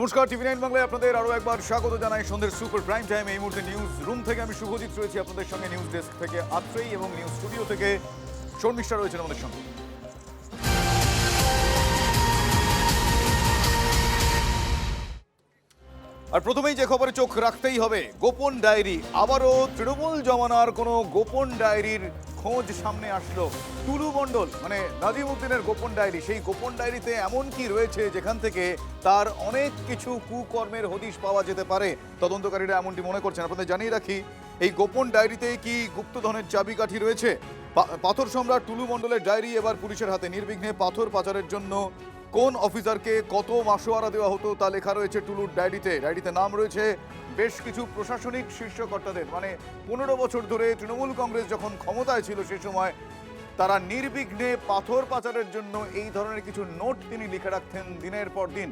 নমস্কার, টিভি9 বাংলায় আপনাদের আরো একবার স্বাগত জানাই সন্ধ্যের সুপার প্রাইম টাইম। এই মুহূর্তে নিউজ রুম থেকে আমি শুভজিৎ রয়েছি আপনাদের সঙ্গে, নিউজ ডেস্ক থেকে আত্রেই এবং নিউজ স্টুডিও থেকে শর্মিষ্ঠা রয়েছেন আমাদের সঙ্গে। আর প্রথমেই যে খবরে চোখ রাখতেই হবে, গোপন ডায়েরি। আবারও তৃণমূল জমানার কোনো গোপন ডায়েরির খোঁজ সামনে আসলো। টুলু মণ্ডল মানে নাজিম উদ্দিনের গোপন ডায়েরি, সেই গোপন ডায়েরিতে এমন কি রয়েছে যেখান থেকে তার অনেক কিছু কুকর্মের হদিশ পাওয়া যেতে পারে, তদন্তকারীরা এমনটি মনে করছেন। আপনাদের জানিয়ে রাখি, এই গোপন ডায়েরিতে কি গুপ্তধনের চাবিকাঠি রয়েছে? পাথর সম্রাট টুলু মণ্ডলের ডায়েরি এবার পুলিশের হাতে। নির্বিঘ্নে পাথর পাচারের জন্য কোন অফিসারকে কত মাসোয়ারা দেওয়া হতো তা লেখা রয়েছে টুলুর ডায়েরিতে। ডায়েরিতে নাম রয়েছে বেশ কিছু প্রশাসনিক শীর্ষকর্তাদের। মানে 15 বছর ধরে তৃণমূল কংগ্রেস যখন ক্ষমতায় ছিল সে সময় তারা নির্বিঘ্নে পাথর পাচারের জন্য এই ধরনের কিছু নোট তিনি লিখে রাখতেন দিনের পর দিন।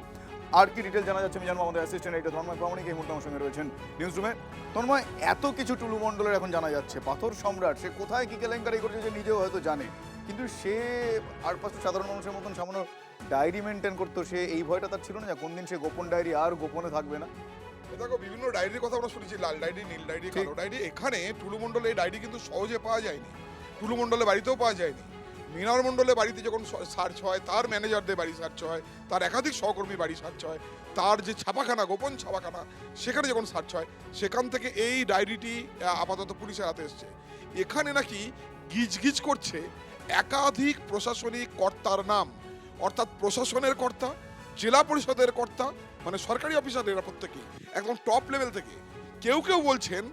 আর কি ডিটেল জানা যাচ্ছে আমি জানবো আমাদের অ্যাসিস্ট্যান্ট এডিটর তন্ময় প্রামাণিক এই মুহূর্তে আমার সঙ্গে রয়েছেন নিউজ রুমে। তন্ময়, এত কিছু টুলু মণ্ডলের এখন জানা যাচ্ছে, পাথর সম্রাট সে কোথায় কি কেলেঙ্কারি করেছে যে নিজেও হয়তো জানে, কিন্তু সে আর পাঁচটা সাধারণ মানুষের মতন সামান্য ডায়েরি মেনটেন করতো, সে এই ভয়টা তার ছিল না যে কোন দিন সে গোপন ডায়েরি আর গোপনে থাকবে না? দেখো, বিভিন্ন ডায়েরির কথা আমরা শুনেছি, লাল ডায়েরি, নীল ডায়েরি, কালো ডায়েরি। এখানে টুলু মণ্ডল এই ডায়েরি কিন্তু সহজে পাওয়া যায়নি, টুলু মণ্ডলের বাড়িতেও পাওয়া যায়নি। মীনার মণ্ডলের বাড়িতে যখন সার্চ হয়, তার ম্যানেজারদের বাড়ি সার্চ হয়, তার একাধিক সহকর্মী বাড়ি সার্চ হয়, তার যে ছাপাখানা, গোপন ছাপাখানা, সেখানে যখন সার্চ হয়, সেখান থেকে এই ডায়েরিটি আপাতত পুলিশের হাতে এসছে। এখানে নাকি গিজগিজ করছে একাধিক প্রশাসনিক কর্তার নাম, অর্থাৎ প্রশাসনের কর্তা, জেলা পরিষদের কর্তা, মানে সরকারি অফিসার, এরা প্রত্যেকেই একদম টপ লেভেল থেকে। কেউ কেউ বলছেন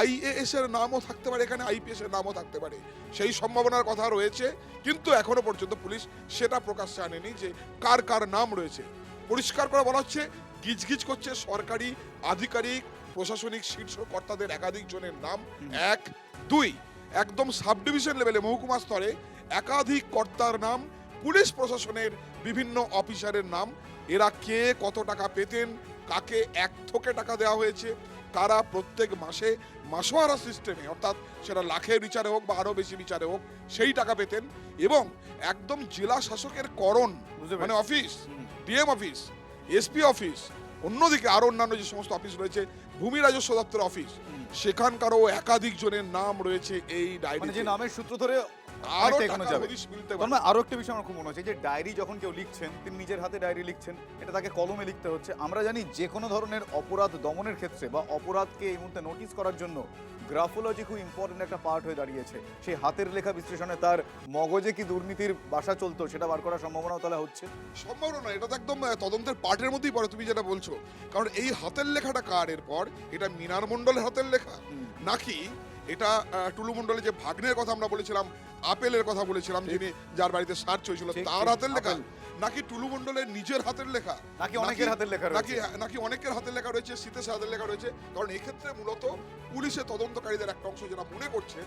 আইএএস এর নামও থাকতে পারে, এখানে আইপিএস এর নামও থাকতে পারে, সেই সম্ভাবনার কথা রয়েছে। কিন্তু এখনো পর্যন্ত পুলিশ সেটা প্রকাশ্যে আনেনি যে কার কার নাম রয়েছে। পরিষ্কার করে বলা হচ্ছে গিজগিজ করছে সরকারি আধিকারিক, প্রশাসনিক শীর্ষ কর্তাদের একাধিক জনের নাম। 1, 2, একদম সাব ডিভিশন লেভেলে, মহকুমা স্তরে একাধিক কর্তার নাম, পুলিশ প্রশাসনের বিভিন্ন অফিসারের নাম। এরা কে কত টাকা পেতেন, কাকে এক থোকে টাকা দেওয়া হয়েছে, কারা প্রত্যেক মাসে মাসোয়ারা সিস্টেমে, অর্থাৎ সেটা লাখের বিচারে হোক বা আরো বেশি বিচারে হোক, সেই টাকা পেতেন। এবং একদম জেলা শাসকের করণ মানে office, DM office, SP office, অন্যদিকে আরো অন্যান্য যে সমস্ত অফিস রয়েছে, ভূমি রাজস্ব দপ্তর অফিস, সেখানকারও একাধিক জনের নাম রয়েছে এই ডায়েরিতে। যে নামের সূত্র ধরে আরো একটা বিষয় আমার খুব মনে হচ্ছে, যে ডায়েরি যখন কেউ লিখছেন, তিনি নিজের হাতে ডায়েরি লিখছেন, এটা তাকে কলমে লিখতে হচ্ছে। আমরা জানি যে কোনো ধরনের অপরাধ দমনের ক্ষেত্রে বা অপরাধকে এই মুহূর্তে নোটিস করার জন্য গ্রাফোলজি খুব ইম্পর্টেন্ট একটা পার্ট হয়ে দাঁড়িয়েছে। সেই হাতের লেখা বিশ্লেষণে তার মগজে কি দুর্নীতির বাসা চলতো সেটা বার করার সম্ভাবনাও তাহলে হচ্ছে। সম্ভাবনা, এটা তো একদম তদন্তের পার্টের মধ্যেই পড়ে তুমি যেটা বলছো। কারণ এই হাতের লেখাটা কার, এরপর এটা মীনার মণ্ডলের হাতের লেখা নাকি এটা টুলু মণ্ডলের যে ভাগ্নের কথা আমরা বলেছিলাম, আপেলের কথা বলেছিলাম, যিনি যার বাড়িতে সার্চ হয়েছিল, তার হাতের লেখা, নাকি টুলু মণ্ডলের নিজের হাতের লেখা, নাকি অনেকের হাতের লেখা রয়েছে, নাকি অনেকের হাতের লেখা রয়েছে, শীতেশের হাতের লেখা রয়েছে। কারণ এক্ষেত্রে মূলত পুলিশের তদন্তকারীদের একটা অংশ যারা মনে করছেন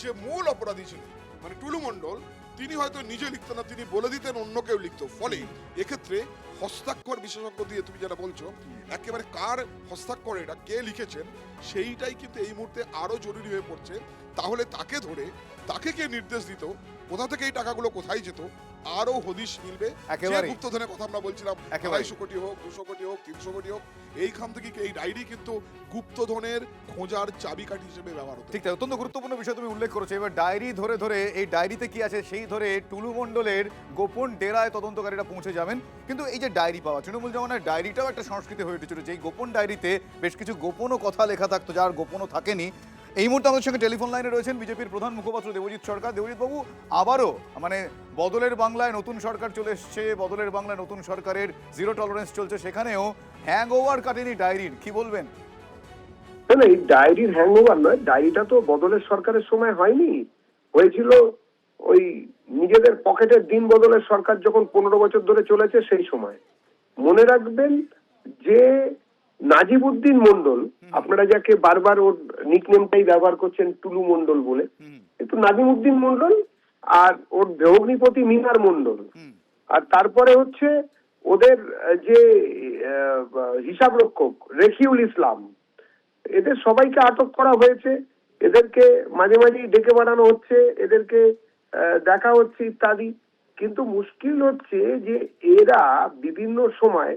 যে মূল অপরাধী ছিল মানে টুলু মণ্ডল, তিনি হয়তো নিজে লিখতেন না, তিনি বলে দিতেন অন্য কেউ লিখতো। ফলে এক্ষেত্রে হস্তাক্ষর বিশেষজ্ঞ দিয়ে তুমি যেটা বলছো, একেবারে কার হস্তাক্ষর, এটা কে লিখেছেন, সেইটাই কিন্তু এই মুহূর্তে আরো জরুরি হয়ে পড়ছে। তাহলে তাকে ধরে তাকে কে নির্দেশ দিত, কোথা থেকে এই টাকাগুলো কোথায় যেত, আরো হদিশ মিলবে। গুপ্তধনের কথা আমরা বলছিলাম, 250 কোটি হোক, 200 কোটি হোক, 300 কোটি হোক, এইখান থেকে এই ডায়েরি কিন্তু গুপ্তধনের খোঁজার চাবিকাঠি হিসেবে ব্যবহার হতো। ঠিক, অত্যন্ত গুরুত্বপূর্ণ বিষয় তুমি উল্লেখ করেছো। এবার ডায়েরি ধরে ধরে এই ডায়েরিতে কি আছে সেই ধরে টুলু মণ্ডলের গোপন ডেরায় তদন্তকারীরা পৌঁছে যাবেন। কিন্তু এই যে ডায়েরি পাওয়া, তৃণমূল জমানার ডায়েরিটাও একটা সংস্কৃতি হয়ে উঠেছিল, যেই গোপন ডায়েরিতে বেশ কিছু গোপনও কথা লেখা থাকতো, যার গোপনও থাকেনি। এই মুহূর্তে আমাদের সঙ্গে টেলিফোন লাইনে রয়েছেন বিজেপির প্রধান মুখপাত্র দেবজিৎ সরকার। দেবজিৎ বাবু, আবারও মানে বদলের বাংলায় নতুন সরকার চলে এসছে, বদলের বাংলায় নতুন সরকারের জিরো টলারেন্স চলছে, সেখানেও হ্যাংওভার কাটেনি ডায়েরির, কি বলবেন? না, এই ডায়েরির হ্যাংওভার নয়, ডায়েরিটা তো বদলের সরকারের সময় হয়নি, হয়েছিল ওই নিজেদের পকেটের দিন বদলের সরকার যখন 15 বছর ধরে চলেছে সেই সময়। মনে রাখবেন যে নাজিব উদ্দিন মণ্ডল, আপনারা যাকে বারবার ওর নিকনেমটাই ব্যবহার করছেন টুলু মণ্ডল বলে, কিন্তু নাজিম উদ্দিন মণ্ডল আর ওর ভগ্নিপতি মীনার মণ্ডল, আর তারপরে হচ্ছে ওদের যে হিসাব রক্ষক রকিউল ইসলাম, এদের সবাইকে আটক করা হয়েছে। এদেরকে মাঝে মাঝেই ডেকে পাঠানো হচ্ছে, এদেরকে দেখা হচ্ছে ইত্যাদি। কিন্তু মুশকিল হচ্ছে যে এরা বিভিন্ন সময়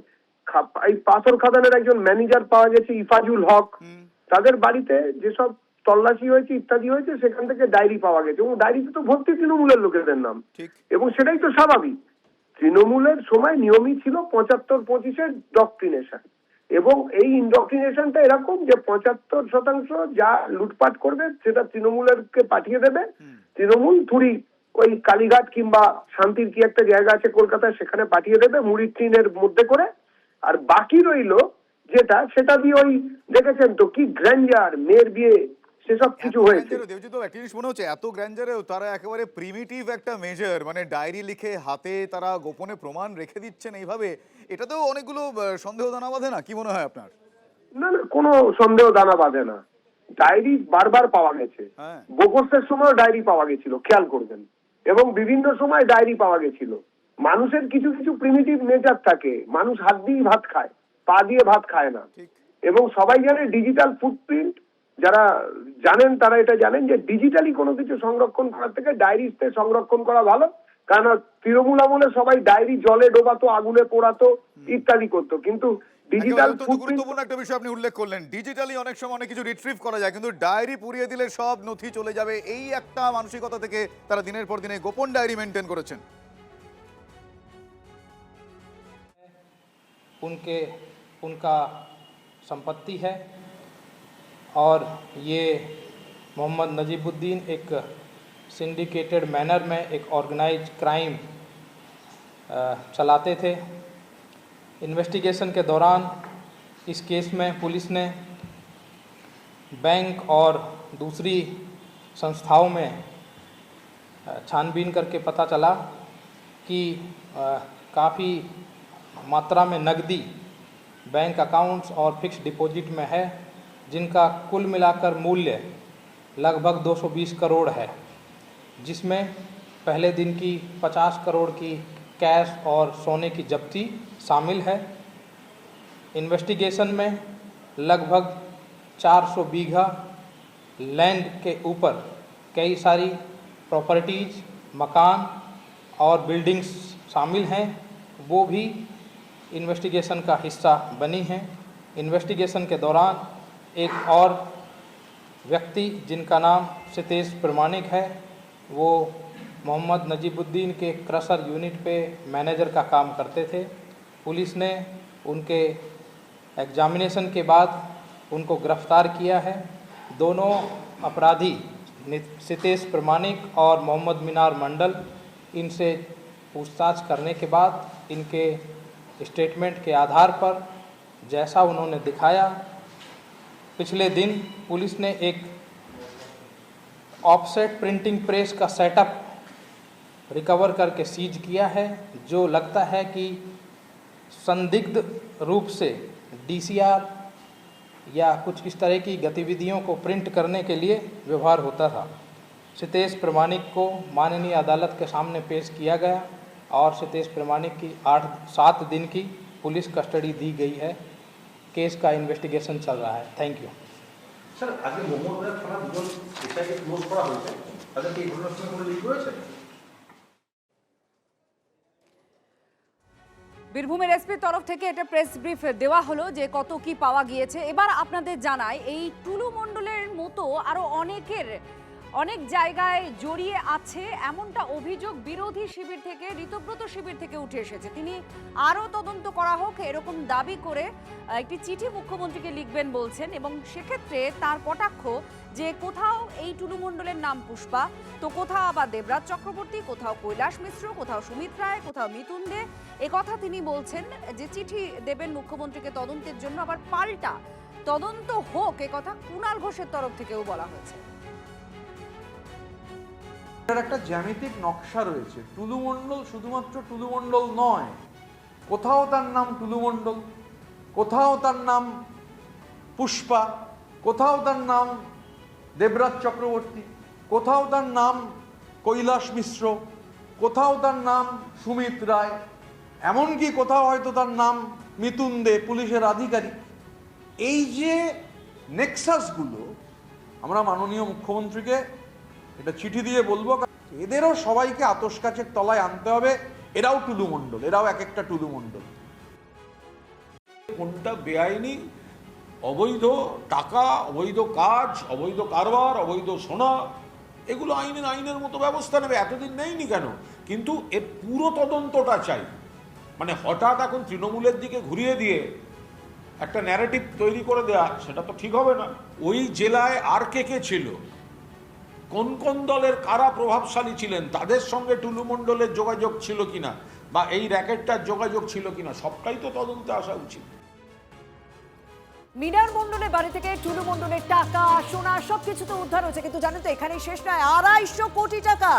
এই পাথর খাদানের একজন ম্যানেজার পাওয়া গেছে ইফাজুল হক, তাদের বাড়িতে যেসব তল্লাশি হয়েছে ইত্যাদি হয়েছে সেখান থেকে ডায়েরি পাওয়া গেছে, এবং ডায়েরিতে তো ভর্তি তৃণমূলের লোকেদের নাম, ঠিক। এবং সেটাই তো স্বাভাবিক। তৃণমূলের সময় নিয়মই ছিল 75-25-এর ডক্ট্রিনেশন, এবং এই ইন্ডক্ট্রিনেশনটা এরকম যে 75% যা লুটপাট করবে সেটা তৃণমূলেরকে পাঠিয়ে দেবে, তৃণমূল থুড়ি ওই কালীঘাট কিংবা শান্তির কি একটা জায়গা আছে কলকাতায় সেখানে পাঠিয়ে দেবে মুড়ি ট্রেনের মধ্যে করে, আর বাকি রইলো যেটা সেটা দিয়ে ওই দেখেছেন তো কি গ্র্যান্ডার, মেয়ের বিয়ে, সেসব কিছু হয়েছে। দেবজিৎ একটা জিনিস মনে হচ্ছে এত গ্র্যান্ডারেও তারা একেবারে প্রিমিটিভ একটা মেজার, মানে ডায়েরি লিখে হাতে তারা গোপনে প্রমাণ রেখে দিচ্ছেন এইভাবে, এটাতেও অনেকগুলো সন্দেহ দানা বাঁধে না? কি মনে হয় আপনার? না না, কোনো সন্দেহ দানা বাঁধে না। ডায়েরি বারবার পাওয়া গেছে, হ্যাঁ। বোগসের সময় ডায়েরি পাওয়া গেছিল, খেয়াল করবেন, এবং বিভিন্ন সময় ডায়েরি পাওয়া গেছিল। মানুষের কিছু কিছু প্রিমিটিভ নেচার থাকে, মানুষ হাত দিয়েই ভাত খায়, পা দিয়ে ভাত খায় না। ঠিক। এবং সবাই জানে ডিজিটাল ফুটপ্রিন্ট, যারা জানেন তারা এটা জানেন যে ডিজিটালি কোনো কিছু সংরক্ষণ করার থেকে ডায়েরিতে সংরক্ষণ করা ভালো, কারণ তৃণমূল আমলে সবাই ডায়েরি জলে ডোবাতো, আগুনে পোড়াতো ইত্যাদি করতো, কিন্তু ডিজিটাল অত্যন্ত গুরুত্বপূর্ণ একটা বিষয় আপনি উল্লেখ করলেন, ডিজিটালি অনেক সময় অনেক কিছু রিট্রিভ করা যায়, কিন্তু ডায়েরি পুড়িয়ে দিলে সব নথি চলে যাবে, এই একটা মানসিকতা থেকে তারা দিনের পর দিনে গোপন ডায়েরি মেনটেন করেছেন। उनका संपत्ति है, और ये मोहम्मद नजीबुद्दीन एक सिंडिकेटेड मैनर में एक ऑर्गेनाइज क्राइम चलाते थे। इन्वेस्टिगेशन के दौरान इस केस में पुलिस ने बैंक और दूसरी संस्थाओं में छानबीन करके पता चला कि काफ़ी मात्रा में नकदी बैंक अकाउंट्स और फिक्स डिपॉजिट में है, जिनका कुल मिलाकर मूल्य लगभग 220 करोड़ है, जिसमें पहले दिन की 50 करोड़ की कैश और सोने की जब्ती शामिल है। इन्वेस्टिगेशन में लगभग 400 बीघा लैंड के ऊपर कई सारी प्रॉपर्टीज़, मकान और बिल्डिंग्स शामिल हैं, वो भी इन्वेस्टिगेशन का हिस्सा बनी हैं। इन्वेस्टिगेशन के दौरान एक और व्यक्ति जिनका नाम सितेश प्रमाणिक है, वो मोहम्मद नजीबुद्दीन के क्रशर यूनिट पे मैनेजर का काम करते थे। पुलिस ने उनके एग्जामिनेशन के बाद उनको गिरफ्तार किया है। दोनों अपराधी सितेश प्रमाणिक और मोहम्मद मीनार मंडल, इनसे पूछताछ करने के बाद इनके स्टेटमेंट के आधार पर जैसा उन्होंने दिखाया, पिछले दिन पुलिस ने एक ऑफसेट प्रिंटिंग प्रेस का सेटअप रिकवर करके सीज किया है, जो लगता है कि संदिग्ध रूप से डीसीआर या कुछ इस तरह की गतिविधियों को प्रिंट करने के लिए व्यवहार होता था। सितेश प्रमाणिक को माननीय अदालत के सामने पेश किया गया और सितेश प्रमाणिक की 8-7 दिन की पुलिस कस्टडी दी गई है। केस का इन्वेस्टिगेशन चल रहा है। Thank you. স্যার, আজকে মোহাম্মদপুরের থানা দুজন এটাকে ক্লোজ করা হয়েছে, তাদেরকে এই ঘটনার সঙ্গে কোনো লিঙ্ক রয়েছে? বীরভূমের এসপির তরফ থেকে এটা প্রেস ব্রিফ দেওয়া হলো যে কত কি পাওয়া গিয়েছে। এবার আপনাদের জানাই, এই টুলু মণ্ডলের মতো আরো অনেক জায়গায় জড়িয়ে আছে এমনটা অভিযোগ বিরোধী শিবির থেকে, ঋতব্রত শিবির থেকে উঠে এসেছে। তিনি আরও তদন্ত করা হোক এরকম দাবি করে একটি চিঠি মুখ্যমন্ত্রীকে লিখবেন বলছেন, এবং সেক্ষেত্রে তার কটাক্ষ যে কোথাও এই টুলু মণ্ডলের নাম পুষ্পা, তো কোথাও আবার দেবরাজ চক্রবর্তী, কোথাও কৈলাস মিশ্র, কোথাও সুমিত রায়, কোথাও মিতুন দে। একথা তিনি বলছেন যে চিঠি দেবেন মুখ্যমন্ত্রীকে তদন্তের জন্য, আবার পাল্টা তদন্ত হোক একথা কুণাল ঘোষের তরফ থেকেও বলা হয়েছে। এর একটা জ্যামিতিক নকশা রয়েছে। টুলু মণ্ডল শুধুমাত্র টুলু মণ্ডল নয়, কোথাও তার নাম টুলু মণ্ডল, কোথাও তার নাম পুষ্পা, কোথাও তার নাম দেবরাজ চক্রবর্তী, কোথাও তার নাম কৈলাস মিশ্র, কোথাও তার নাম সুমিত রায়, এমনকি কোথাও হয়তো তার নাম মিতুন দে, পুলিশের আধিকারিক। এই যে নেক্সাসগুলো, আমরা মাননীয় মুখ্যমন্ত্রীকে এটা চিঠি দিয়ে বলবো, এদেরও সবাইকে আতশ কাচের তলায় আনতে হবে। এরাও টুলু মণ্ডল, এরাও এক একটা টুলু মণ্ডল। কোনটা বেআইনি, অবৈধ টাকা, অবৈধ কাজ, অবৈধ কারবার, অবৈধ সোনা, এগুলো আইনের মতো ব্যবস্থা নেবে। এতদিন নেয়নি কেন? কিন্তু এর পুরো তদন্তটা চাই। মানে হঠাৎ এখন তৃণমূলের দিকে ঘুরিয়ে দিয়ে একটা ন্যারেটিভ তৈরি করে দেয়া, সেটা তো ঠিক হবে না। ওই জেলায় আর কে ছিল, কোন কোন দলের কারা প্রভাবশালী ছিলেন, তাদের সঙ্গে টুলু মণ্ডলের যোগাযোগ ছিল কিনা, বা এই র্যাকেটটার যোগাযোগ ছিল কিনা, সবটাই তো তদন্তে আসা উচিত। মিনার মণ্ডলের বাড়ি থেকে টুলু মণ্ডলের টাকা, সোনা সবকিছু তো উদ্ধার হয়েছে, কিন্তু জানেন তো এখানেই শেষ নয়। 250 কোটি টাকা,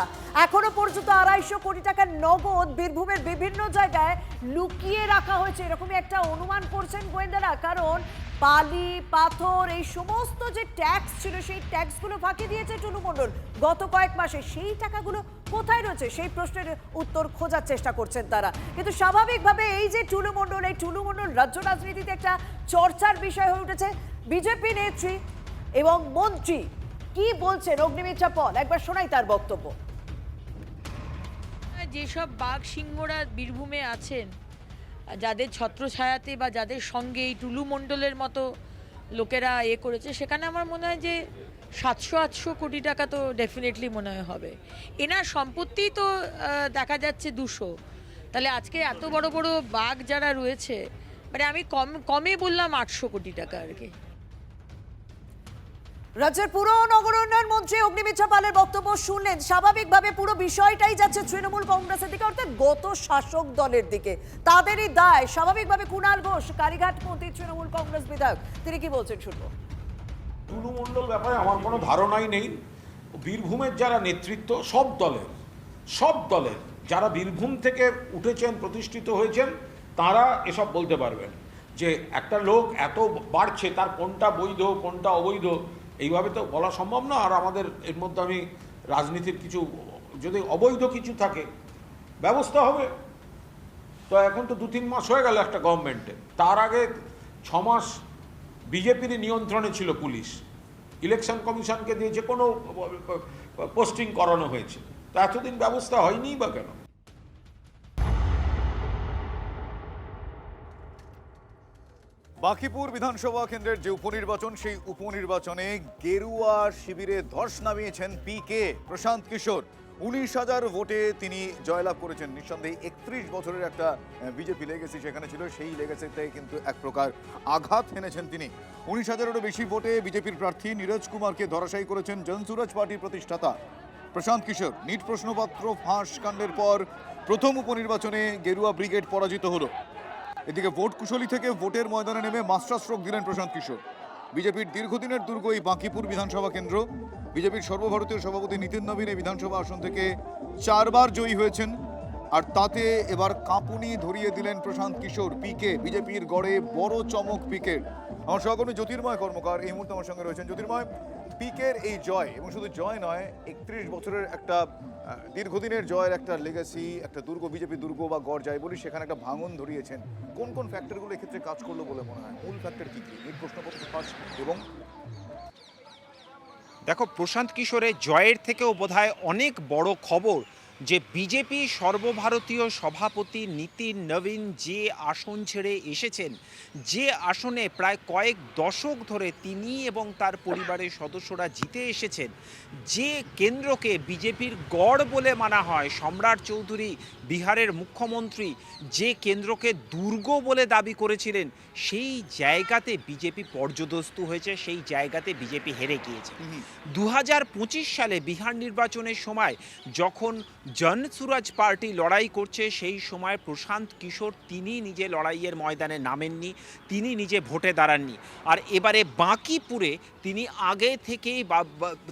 এখনো পর্যন্ত 250 কোটি টাকার নগদ বীরভূমের বিভিন্ন জায়গায় লুকিয়ে রাখা হয়েছে, এরকমই একটা অনুমান করছেন গোয়েন্দারা। কারণ বালি, পাথর, এই সমস্ত যে ট্যাক্স ছিল সেই ট্যাক্সগুলো ফাঁকি দিয়েছে টুলু মণ্ডল গত কয়েক মাসে। সেই টাকাগুলো কোথায় রয়েছে সেই প্রশ্নের উত্তর খোঁজার চেষ্টা করছেন তারা। কিন্তু স্বাভাবিকভাবে এই যে টুলু মণ্ডল, এই টুলু মণ্ডল রাজ্য রাজনীতিতে একটা চর্চার বিষয় হয়ে উঠেছে। বিজেপি নেত্রী এবং মন্ত্রী কি বলছেন অগ্নিমিত্রা পল, একবার শোনাই তার বক্তব্য। যেসব বাঘ সিংহরা বীরভূমে আছেন, যাদের ছত্রছায়াতে বা যাদের সঙ্গে এই টুলু মণ্ডলের মতো লোকেরা করেছে, সেখানে আমার মনে হয় যে 700-800 কোটি টাকা তো ডেফিনেটলি মনে হয় হবে। এনার সম্পত্তি তো দেখা যাচ্ছে 200। তাহলে আজকে এত বড় বড় বাঘ যারা রয়েছে, মানে আমি কমে বললাম 800 কোটি টাকা আর কি। রাজ্যের পুর নগর উন্নয়ন মন্ত্রী অগ্নিমিত্রা পালের বক্তব্য শুনলেন। স্বাভাবিকভাবে পুরো বিষয়টাই যাচ্ছে তৃণমূল কংগ্রেসের দিকে, অর্থাৎ গত শাসক দলের দিকে। তাদেরই দায়। স্বাভাবিকভাবে কুণাল ঘোষ, কালীঘাট মন্ত্রী, তৃণমূল কংগ্রেস বিধায়ক, তিনি কি বলছেন শুনবো। টুলু মণ্ডল ব্যাপারে আমার কোনো ধারণাই নেই। বীরভূমের যারা নেতৃত্ব, সব দলের যারা বীরভূম থেকে উঠেছেন, প্রতিষ্ঠিত হয়েছেন, তারা এসব বলতে পারবেন যে একটা লোক এত বাড়ছে, তার কোনটা বৈধ কোনটা অবৈধ এইভাবে তো বলা সম্ভব না। আর আমাদের এর মধ্যে আমি রাজনীতির কিছু, যদি অবৈধ কিছু থাকে ব্যবস্থা হবে। তো এখন তো 2-3 মাস হয়ে গেল একটা গভর্নমেন্টে, তার আগে 6 মাস বিজেপির নিয়ন্ত্রণে ছিল পুলিশ, ইলেকশন কমিশনকে দিয়ে যে কোনো পোস্টিং করানো হয়েছে, তো এতদিন ব্যবস্থা হয়নি বা কেন? বাঁকিপুর বিধানসভা কেন্দ্রের যে উপনির্বাচন, সেই উপনির্বাচনে গেরুয়া শিবিরে ধস নামিয়েছেন পিকে প্রশান্ত কিশোর। 19,000 ভোটে তিনি জয়লাভ করেছেন। নিঃসন্দেহে 31 বছরের একটা বিজেপি লেগেসি সেখানে ছিল, সেই লেগেসিতে কিন্তু এক প্রকার আঘাত এনেছেন তিনি। 19,000-এরও বেশি ভোটে বিজেপির প্রার্থী নীরজ কুমারকে ধরাশায়ী করেছেন জনসুরাজ পার্টির প্রতিষ্ঠাতা প্রশান্ত কিশোর। নিট প্রশ্নপত্র ফাঁস কাণ্ডের পর প্রথম উপনির্বাচনে গেরুয়া ব্রিগেড পরাজিত হলো। এদিকে ভোট কুশলী থেকে ভোটের ময়দানে নেমে মাস্টার স্ট্রোক দিলেন প্রশান্ত কিশোর। বিজেপির দীর্ঘদিনের দুর্গ এই বাঁকিপুর বিধানসভা কেন্দ্র। বিজেপির সর্বভারতীয় সভাপতি নিতিন নবীন এই বিধানসভা আসন থেকে 4 বার জয়ী হয়েছেন, আর তাতে এবার কাঁপুনি ধরিয়ে দিলেন প্রশান্ত কিশোর। পিকে বিজেপির গড়ে বড় চমক পিকের। আমার সহকর্মী জ্যোতির্ময় কর্মকার এই মুহূর্তে আমার সঙ্গে রয়েছেন। জ্যোতির্ময়, পিকের এই জয়, এবং শুধু জয় নয়, 31 বছরের একটা দীর্ঘদিনের জয়ের একটা লেগাসি, একটা দুর্গ, বিজেপি দুর্গ বা গড় যাই বলি, সেখানে একটা ভাঙন ধরিয়েছেন। কোন কোন ফ্যাক্টরগুলো এক্ষেত্রে কাজ করলো বলে মনে হয়? মূল ফ্যাক্টর কি কি? নিট প্রশ্নপত্র ফাঁস এবং দেখো, প্রশান্ত কিশোরের জয়ের থেকেও বোধহয় অনেক বড় খবর যে বিজেপি সর্বভারতীয় সভাপতি নিতিন নবীন যে আসন ছেড়ে এসেছেন, যে আসনে প্রায় কয়েক দশক ধরে তিনি এবং তার পরিবারের সদস্যরা জিতে এসেছেন, যে কেন্দ্রকে বিজেপির গড় বলে মানা হয়, সম্রাট চৌধুরী বিহারের মুখ্যমন্ত্রী যে কেন্দ্রকে দুর্গ বলে দাবি করেছিলেন, সেই জায়গাতে বিজেপি পর্যদস্তু হয়েছে, সেই জায়গাতে বিজেপি হেরে গিয়েছে। 2025 সালে বিহার নির্বাচনের সময় যখন জনসুরাজ পার্টি লড়াই করছে, সেই সময় প্রশান্ত কিশোর তিনি নিজে লড়াইয়ের ময়দানে নামেননি, তিনি নিজে ভোটে দাঁড়াননি। আর এবারে বাঁকিপুরে তিনি আগে থেকেই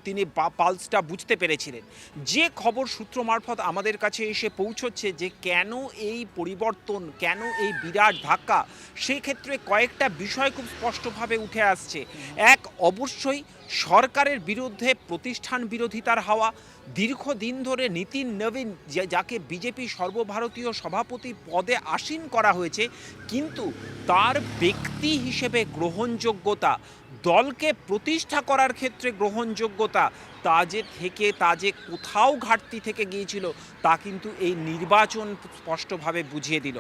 তিনি পালসটা বুঝতে পেরেছিলেন। যে খবর সূত্র মারফত আমাদের কাছে এসে পৌঁছচ্ছে যে কেন এই পরিবর্তন, কেন এই বিরাট ধাক্কা, সেই ক্ষেত্রে কয়েকটা বিষয় খুব স্পষ্টভাবে উঠে আসছে। এক, অবশ্যই সরকারের বিরুদ্ধে প্রতিষ্ঠান বিরোধিতার হাওয়া। দীর্ঘদিন ধরে নীতিন নবীন যাকে বিজেপি সর্বভারতীয় সভাপতি পদে আসীন করা হয়েছে, কিন্তু তার ব্যক্তি হিসেবে গ্রহণযোগ্যতা, দলকে প্রতিষ্ঠা করার ক্ষেত্রে গ্রহণযোগ্যতা তা যে কোথাও ঘাটতি থেকে গিয়েছিল তা কিন্তু এই নির্বাচন স্পষ্টভাবে বুঝিয়ে দিল।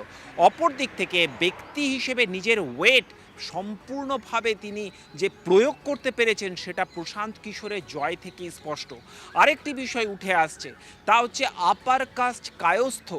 অপর দিক থেকে ব্যক্তি হিসেবে নিজের ওয়েট সম্পূর্ণভাবে তিনি যে প্রয়োগ করতে পেরেছেন সেটা প্রশান্ত কিশোরের জয় থেকেই স্পষ্ট। আরেকটি বিষয় উঠে আসছে, তা হচ্ছে আপার কাস্ট কায়স্থ,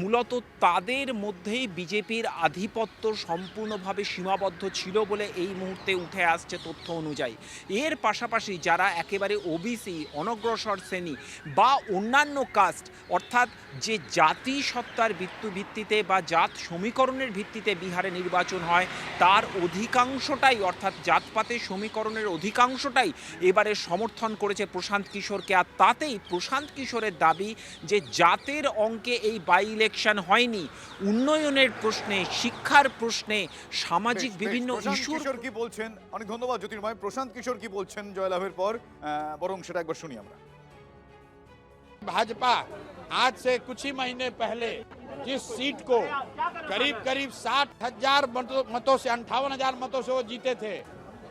মূলত তাদের মধ্যেই বিজেপির আধিপত্য সম্পূর্ণভাবে সীমাবদ্ধ ছিল বলে এই মুহূর্তে উঠে আসছে তথ্য অনুযায়ী। এর পাশাপাশি যারা একেবারে ওবিসি, অনগ্রসর শ্রেণী বা অন্যান্য কাস্ট, অর্থাৎ যে জাতি সত্তার ভিত্তিতে বা জাত সমীকরণের ভিত্তিতে বিহারে নির্বাচন হয় তার অধিকাংশটাই, অর্থাৎ জাতপাতের সমীকরণের অধিকাংশটাই এবারে সমর্থন করেছে প্রশান্ত কিশোরকে। আর তাতেই প্রশান্ত কিশোরের দাবি যে জাতের অঙ্কে এই বাই ইলেকশন হয়নি, উন্নয়নের প্রশ্নে, শিক্ষার প্রশ্নে, সামাজিক বিভিন্ন ইস্যুর। কিশোর কি বলছেন? অনেক ধন্যবাদ জ্যোতির্ময়। প্রশান্ত কিশোর কি বলছেন জয়লাভের পর, বরং সেটা একবার শুনি আমরা। भाजपा आज से कुछ ही महीने पहले जिस सीट को करीब करीब 60,000 मतों से 58,000 मतों से वो जीते थे,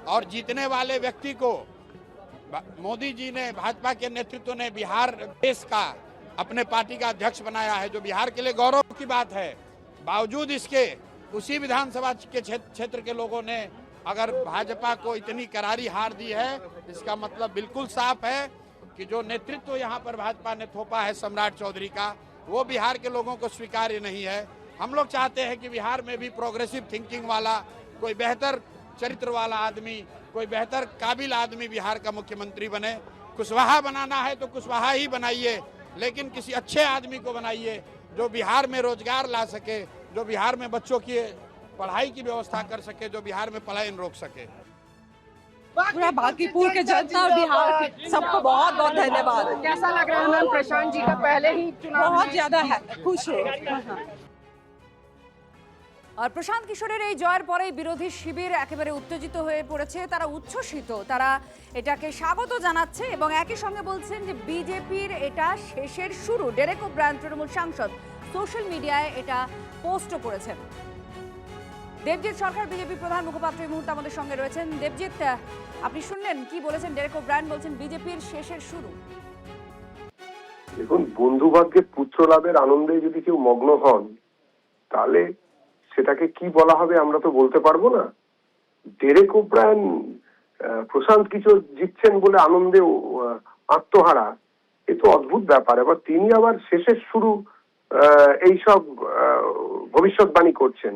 और जीतने वाले व्यक्ति को मोदी जी ने, भाजपा के नेतृत्व ने बिहार देश का अपने पार्टी का अध्यक्ष बनाया है, जो बिहार के लिए गौरव की बात है। बावजूद इसके उसी विधानसभा के क्षेत्र के लोगों ने अगर भाजपा को इतनी करारी हार दी है, इसका मतलब बिल्कुल साफ है कि जो नेतृत्व यहाँ पर भाजपा ने थोपा है सम्राट चौधरी का, वो बिहार के लोगों को स्वीकार्य नहीं है। हम लोग चाहते हैं कि बिहार में भी प्रोग्रेसिव थिंकिंग वाला, कोई बेहतर चरित्र वाला आदमी, कोई बेहतर काबिल आदमी बिहार का मुख्यमंत्री बने। कुशवाहा बनाना है तो कुशवाहा ही बनाइए, लेकिन किसी अच्छे आदमी को बनाइए जो बिहार में रोजगार ला सके, जो बिहार में बच्चों की पढ़ाई की व्यवस्था कर सके, जो बिहार में पलायन रोक सके। पूरा बांकीपुर के जनता और बिहार के सबको बहुत बहुत धन्यवाद। कैसा लग रहा है मैम, प्रशांत जी का पहले ही चुनाव? बहुत ज्यादा है, खुश है। আর প্রশান্ত কিশোরের এই জয়ের পরেই বিরোধী শিবির একেবারে উত্তেজিত হয়ে পড়েছে, তারা উচ্ছ্বসিত, তারা এটাকে স্বাগত জানাচ্ছে এবং একই সঙ্গে বলছেন যে বিজেপির এটা শেষের শুরু। ডেরেক ওব্রায়ান তৃণমূল সাংসদ সোশ্যাল মিডিয়ায় এটা পোস্টও করেছেন। দেবজিৎ সরকার বিজেপি প্রধান মুখপাত্র এই মুহূর্তে আমাদের সঙ্গে রয়েছেন। দেবজিৎ, আপনি শুনলেন কি বলেছেন ডেরেক ওব্রায়ান? বলছেন বিজেপির শেষের শুরু। দেখুন, বন্ধু ভাগ্যে পুত্র লাভের আনন্দে যদি কেউ মগ্ন হন তাহলে সেটাকে কি বলা হবে আমরা তো বলতে পারবো না। ডেরেক ওব্রায়ান প্রশান্ত কিশোর জিতছেন বলে আনন্দে আত্মহারা, এ তো অদ্ভুত ব্যাপার। এবার তিনি আবার শেষের শুরু এইসব ভবিষ্যৎবাণী করছেন।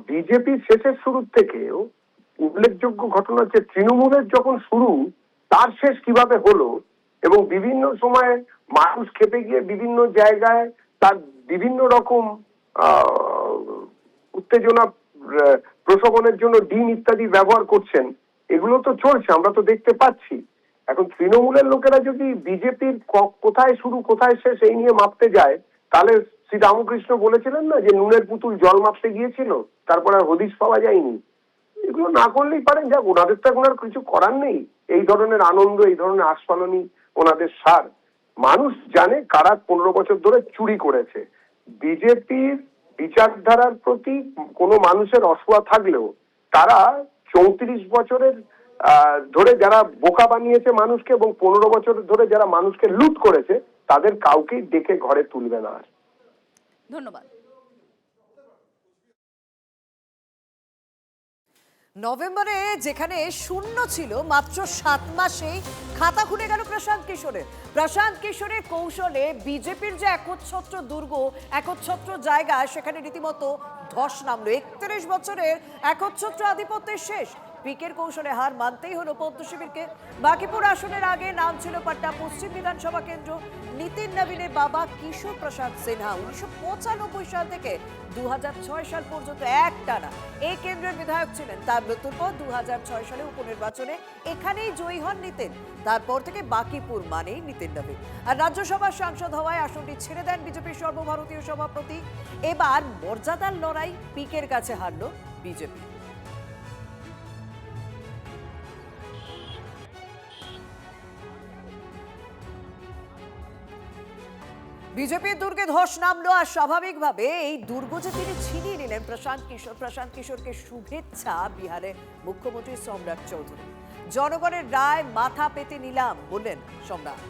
বিজেপির শেষের শুরুর থেকেও উল্লেখযোগ্য ঘটনা হচ্ছে তৃণমূলের যখন শুরু তার শেষ কিভাবে হলো, এবং বিভিন্ন সময়ে মানুষ খেপে গিয়ে বিভিন্ন জায়গায় তার বিভিন্ন রকম উত্তেজনা প্রশমনের জন্য ডিম ইত্যাদি ব্যবহার করছেন, এগুলো তো চলছে, আমরা তো দেখতে পাচ্ছি। এখন তৃণমূলের লোকেরা যদি বিজেপির কোথায় শুরু কোথায় শেষ এই নিয়ে মাপতে যায়, তাহলে শ্রী রামকৃষ্ণ বলেছিলেন না যে নুনের পুতুল জল মাপতে গিয়েছিল, তারপর আর হদিশ পাওয়া যায়নি। এগুলো না করলেই পারেন, যাক, ওনাদের তো এখন আর কিছু করার নেই। এই ধরনের আনন্দ, এই ধরনের আস্ফালনই ওনাদের সার। মানুষ জানে কারা 15 বছর ধরে চুরি করেছে। বিজেপির বিচারধারার প্রতি কোনো মানুষের অসুয়া থাকলেও তারা 34 বছরের ধরে যারা বোকা বানিয়েছে মানুষকে এবং 15 বছর ধরে যারা মানুষকে লুট করেছে তাদের কাউকেই ডেকে ঘরে তুলবে না। আর ধন্যবাদ। নভেম্বরে যেখানে শূন্য ছিল, মাত্র 7 মাসেই খাতা খুলে গেল প্রশান্ত কিশোরের। প্রশান্ত কিশোরের কৌশলে বিজেপির যে একচ্ছত্র দুর্গ, একচ্ছত্র জায়গা, সেখানে রীতিমতো ধস নামলো। 31 বছরের একচ্ছত্র আধিপত্যের শেষ। পিকের কৌশলে হার মানতেই হলো পদ্ম শিবিরকে। বাঁকিপুর আসনের আগে নাম ছিল পাটনা পশ্চিম বিধানসভা কেন্দ্র। নীতিন নবীনের বাবা কিশোর প্রসাদ সিনহা 1995 সাল থেকে 2006 সাল পর্যন্ত একটানা এই কেন্দ্রের বিধায়ক ছিলেন। তার মৃত্যুর পর 2006 সালে উপনির্বাচনে এখানেই জয়ী হন নীতিন। তারপর থেকে বাঁকিপুর মানেই নীতিন নবীন। আর রাজ্যসভার সাংসদ হওয়ায় আসনটি ছেড়ে দেন বিজেপির সর্বভারতীয় সভাপতি। এবার মর্যাদার লড়াই, পিকের কাছে হারল বিজেপি। বিজেপির দুর্গে ধস নামলো আর স্বাভাবিকভাবে এই দুর্গ যে তিনি ছিনিয়ে নিলেন প্রশান্ত কিশোরকে শুভেচ্ছা বিহারের মুখ্যমন্ত্রী সম্রাট চৌধুরী। জনগণের রায় মাথা পেতে নিলাম বললেন সম্রাট।